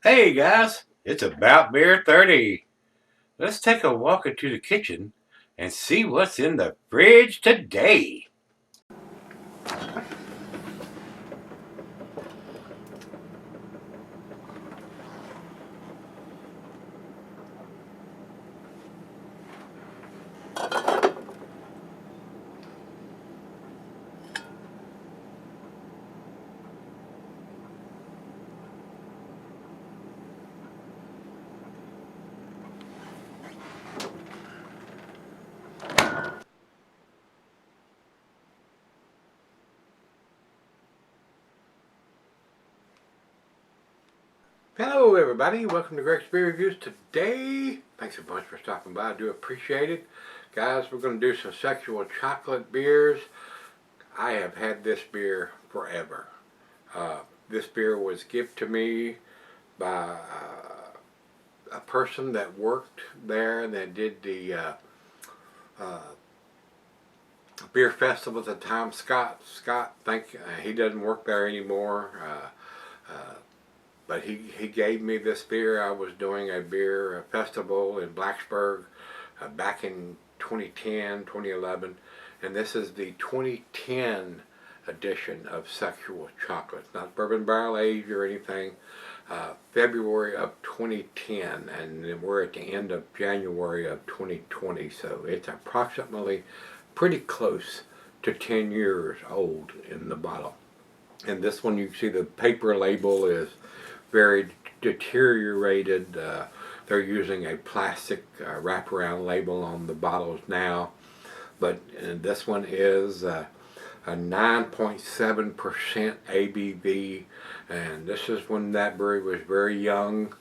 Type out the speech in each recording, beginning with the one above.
Hey guys, it's about beer 30. Let's take a walk into the kitchen and see what's in the fridge today. Hello everybody, welcome to Gregsbeerreviews today. Thanks a bunch for stopping by, I do appreciate it. Guys, we're going to do some sexual chocolate beers. I have had this beer forever. This beer was gifted to me by a person that worked there that did the beer festival at the time. Scott, he doesn't work there anymore. But he gave me this beer. I was doing a beer festival in Blacksburg back in 2010, 2011, and this is the 2010 edition of Sexual Chocolate. Not bourbon barrel aged or anything. February of 2010, and we're at the end of January of 2020, so it's approximately pretty close to 10 years old in the bottle. And this one, you can see the paper label is very deteriorated. They're using a plastic wraparound label on the bottles now, but this one is a 9.7% ABV, and this is when that brewery was very young,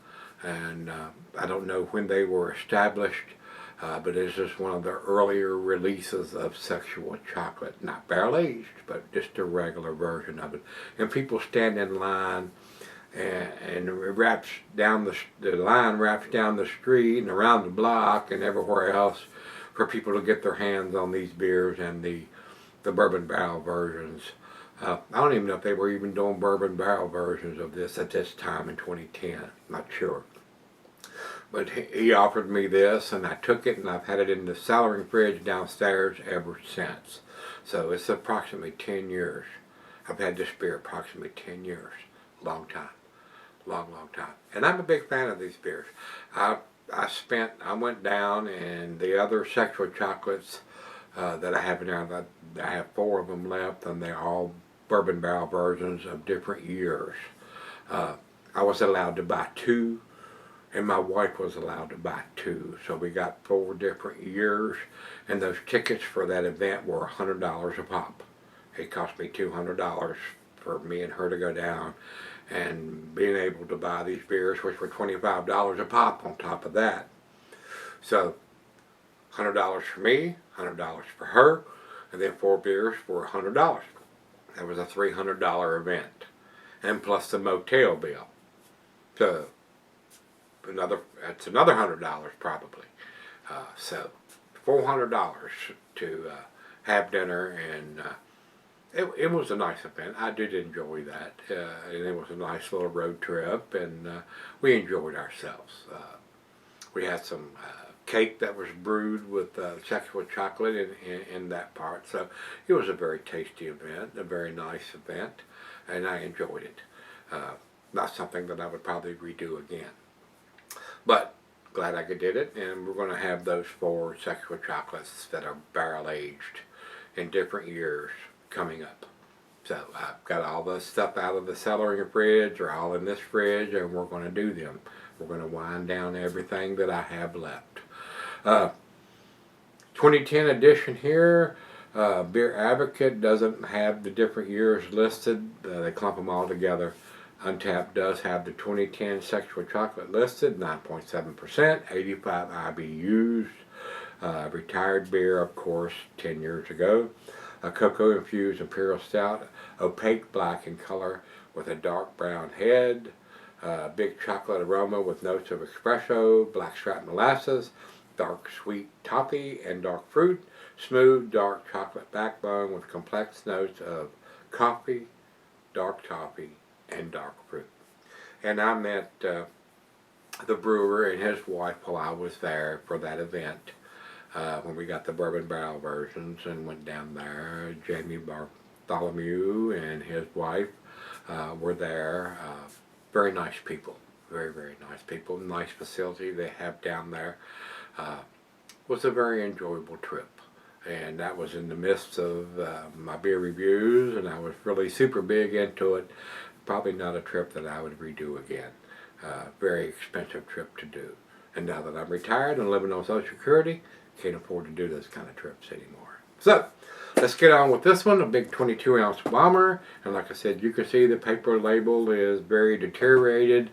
and I don't know when they were established, but it's just one of the earlier releases of Sexual Chocolate, not barrel aged, but just a regular version of it. And people stand in line, and it wraps down the line wraps down the street and around the block and everywhere else for people to get their hands on these beers and the bourbon barrel versions. I don't even know if they were even doing bourbon barrel versions of this at this time in 2010. Not sure. But he offered me this, and I took it, and I've had it in the cellaring fridge downstairs ever since. So it's approximately 10 years. I've had this beer approximately 10 years. Long time. Long time. And I'm a big fan of these beers. I went down, and the other Sexual Chocolates that I have in there, I have 4 of them left, and they're all bourbon barrel versions of different years. I was allowed to buy 2, and my wife was allowed to buy 2. So we got 4 different years, and those tickets for that event were $100 a pop. It cost me $200 for me and her to go down, and being able to buy these beers, which were $25 a pop on top of that. So $100 for me, $100 for her, and then 4 beers for $100. That was a $300 event, and plus the motel bill. So that's another $100 probably. So $400 to have dinner, and it was a nice event. I did enjoy that, and it was a nice little road trip, and we enjoyed ourselves. We had some cake that was brewed with Sexual Chocolate in that part, so it was a very tasty event, a very nice event, and I enjoyed it. Not something that I would probably redo again, but glad I did it, and we're going to have those 4 Sexual Chocolates that are barrel aged in different years coming up. So I've got all the stuff out of the cellar and fridge, or all in this fridge, and we're going to do them. We're going to wind down everything that I have left. 2010 edition here. Beer Advocate doesn't have the different years listed. They clump them all together. Untapped does have the 2010 Sexual Chocolate listed, 9.7%, 85 IBUs. Retired beer, of course, 10 years ago. A cocoa-infused Imperial Stout, opaque black in color with a dark brown head. Big chocolate aroma with notes of espresso, blackstrap molasses, dark sweet toffee and dark fruit. Smooth, dark chocolate backbone with complex notes of coffee, dark toffee, and dark fruit. And I met the brewer and his wife while I was there for that event. When we got the bourbon barrel versions and went down there. Jamie Bartholomew and his wife were there. Very nice people. Very, very nice people. Nice facility they have down there. Was a very enjoyable trip. And that was in the midst of my beer reviews, and I was really super big into it. Probably not a trip that I would redo again. Very expensive trip to do. And now that I'm retired and living on Social Security, can't afford to do those kind of trips anymore. So, let's get on with this one, a big 22-ounce bomber. And like I said, you can see the paper label is very deteriorated.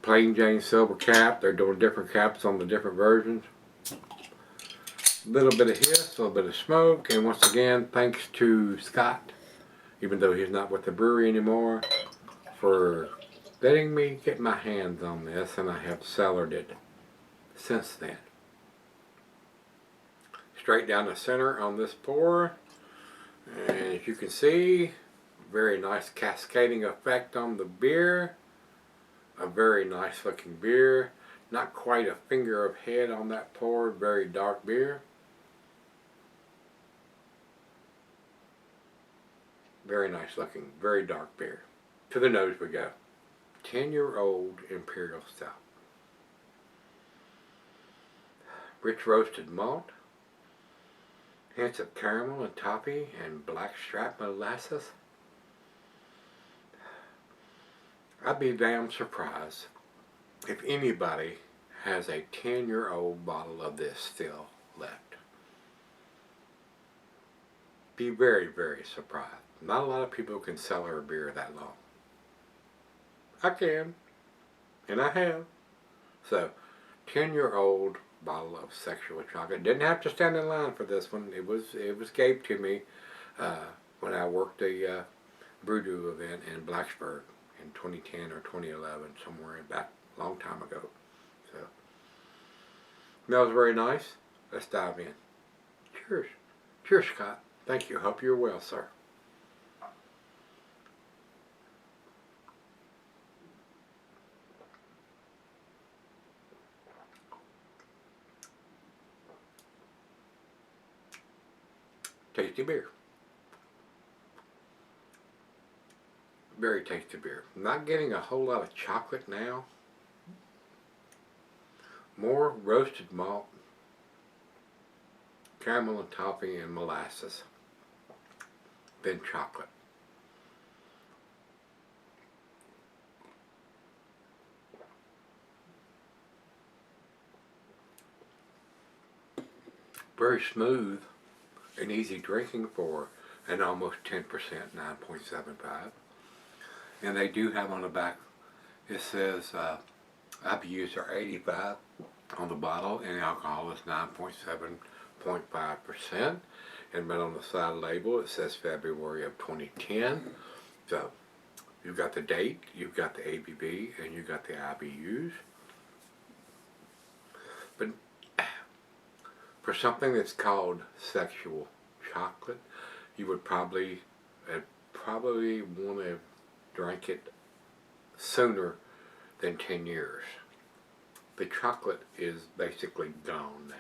Plain Jane silver cap. They're doing different caps on the different versions. A little bit of hiss, a little bit of smoke. And once again, thanks to Scott, even though he's not with the brewery anymore, for letting me get my hands on this, and I have cellared it since then. Straight down the center on this pour, and as you can see, very nice cascading effect on the beer. A very nice looking beer, not quite a finger of head on that pour, very dark beer. Very nice looking, very dark beer. To the nose we go. 10-year-old Imperial Stout. Rich roasted malt. Hints of caramel and toffee and blackstrap molasses. I'd be damn surprised if anybody has a 10-year-old bottle of this still left. Be very, very surprised. Not a lot of people can cellar a beer that long. I can, and I have. So, 10-year-old bottle of sexual chocolate. Didn't have to stand in line for this one. It was gave to me when I worked the Brew event in Blacksburg in 2010 or 2011, somewhere in back a long time ago. So, smells very nice. Let's dive in. Cheers. Cheers, Scott. Thank you. Hope you're well, sir. Tasty beer. Very tasty beer. Not getting a whole lot of chocolate now. More roasted malt, caramel and toffee and molasses than chocolate. Very smooth and easy drinking for an almost 10%, 9.75. And they do have on the back, it says IBUs are 85 on the bottle, and alcohol is 9.7.5%. And right on the side label it says February of 2010. So you've got the date, you've got the ABV, and you've got the IBUs. But for something that's called sexual chocolate, you would probably want to drink it sooner than 10 years. The chocolate is basically gone now.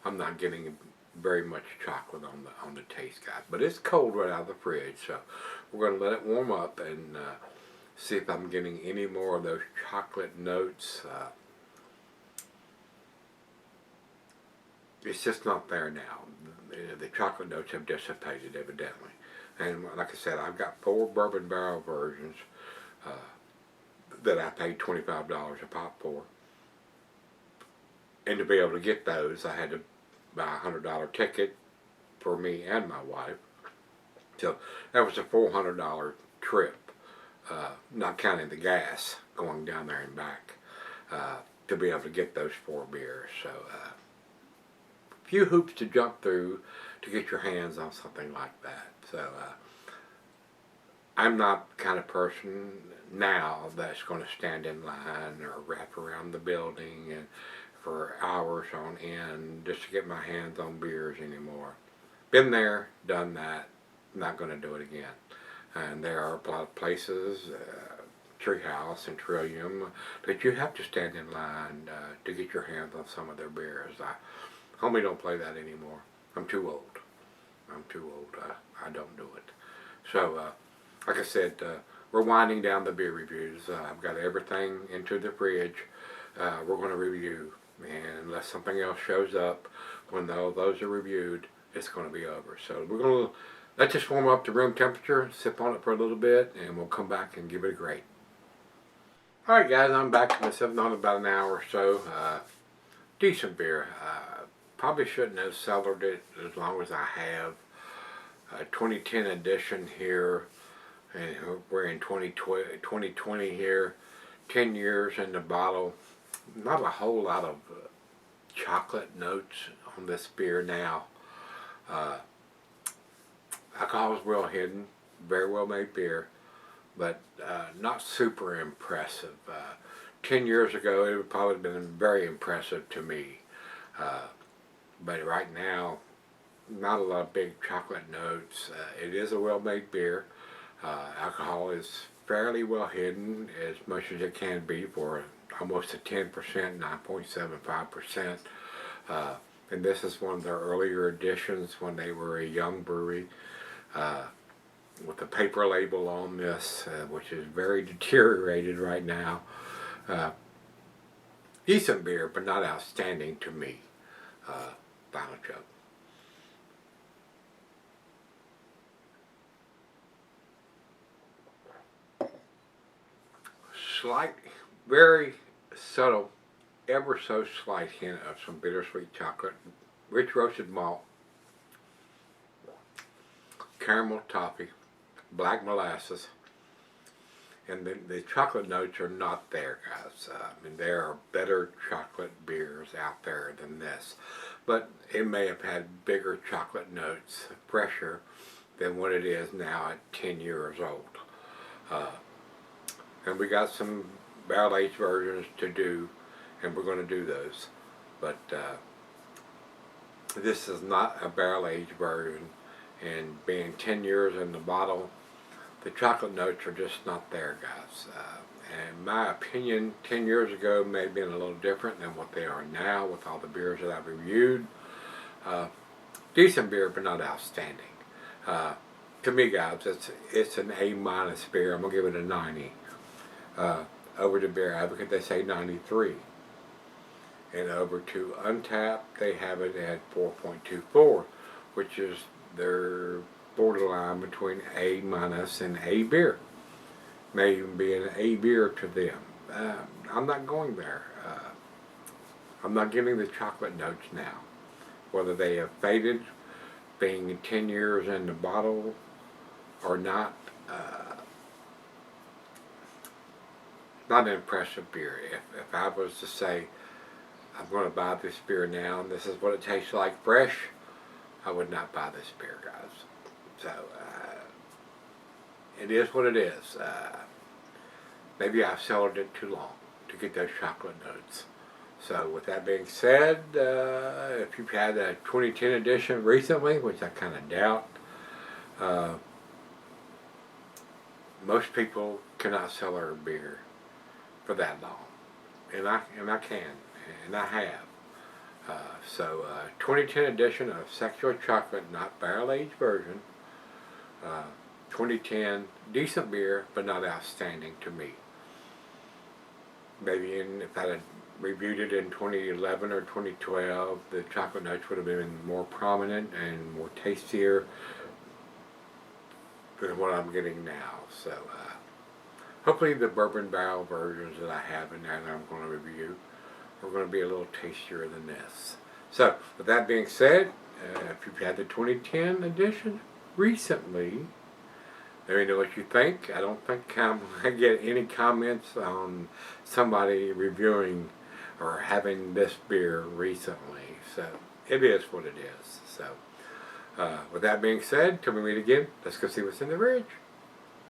I'm not getting very much chocolate on the taste, guys, but it's cold right out of the fridge, so we're going to let it warm up and see if I'm getting any more of those chocolate notes. It's just not there now. The chocolate notes have dissipated evidently. And like I said, I've got 4 bourbon barrel versions that I paid $25 a pop for. And to be able to get those, I had to buy a $100 ticket for me and my wife. So that was a $400 trip, not counting the gas going down there and back, to be able to get those 4 beers. So few hoops to jump through to get your hands on something like that. So I'm not the kind of person now that's going to stand in line or wrap around the building and for hours on end just to get my hands on beers anymore. Been there, done that, not going to do it again. And there are a lot of places, Treehouse and Trillium, that you have to stand in line to get your hands on some of their beers. Homie don't play that anymore. I'm too old. I'm too old. I don't do it. So, like I said, we're winding down the beer reviews. I've got everything into the fridge. We're going to review, and unless something else shows up, when those are reviewed, it's going to be over. So we're going to let this warm up to room temperature, sip on it for a little bit, and we'll come back and give it a grade. Alright guys, I'm back to myself in about an hour or so. Decent beer. Probably shouldn't have cellared it as long as I have. 2010 edition here, and we're in 2020 here. 10 years in the bottle. Not a whole lot of chocolate notes on this beer now. Alcohol is well hidden, very well made beer, but not super impressive. 10 years ago it would probably have been very impressive to me. But right now, not a lot of big chocolate notes. It is a well-made beer. Alcohol is fairly well hidden, as much as it can be for almost a 10%, 9.75%. And this is one of their earlier editions when they were a young brewery, with the paper label on this, which is very deteriorated right now. Decent beer, but not outstanding to me. Final chug. Slight, very subtle, ever so slight hint of some bittersweet chocolate, rich roasted malt, caramel toffee, black molasses, and then the chocolate notes are not there, guys. I mean, there are better chocolate beers out there than this, but it may have had bigger chocolate notes, fresher than what it is now at 10 years old. And we got some barrel-aged versions to do, and we're going to do those. But this is not a barrel-aged version, and being 10 years in the bottle, the chocolate notes are just not there, guys. In my opinion, 10 years ago may have been a little different than what they are now with all the beers that I've reviewed. Decent beer, but not outstanding. To me, guys, it's an A- beer. I'm going to give it a 90. Over to Beer Advocate, they say 93. And over to Untapped, they have it at 4.24, which is their borderline between A- and A beer. May even be an A beer to them. I'm not going there. I'm not getting the chocolate notes now. Whether they have faded, being 10 years in the bottle or not, not an impressive beer. If I was to say, I'm going to buy this beer now and this is what it tastes like fresh, I would not buy this beer, guys. So, it is what it is. Maybe I've cellared it too long to get those chocolate notes. So, with that being said, if you've had a 2010 edition recently, which I kind of doubt, most people cannot cellar a beer for that long, and I can, and I have. 2010 edition of Sexual Chocolate, not barrel-aged version. 2010, decent beer, but not outstanding to me. Maybe if I had reviewed it in 2011 or 2012, the chocolate notes would have been more prominent and more tastier than what I'm getting now. So, hopefully the bourbon barrel versions that I have in there that I'm going to review are going to be a little tastier than this. So, with that being said, if you've had the 2010 edition recently, let me know what you think. I don't think I get any comments on somebody reviewing or having this beer recently. So, it is what it is. So, with that being said, till we meet again, let's go see what's in the fridge.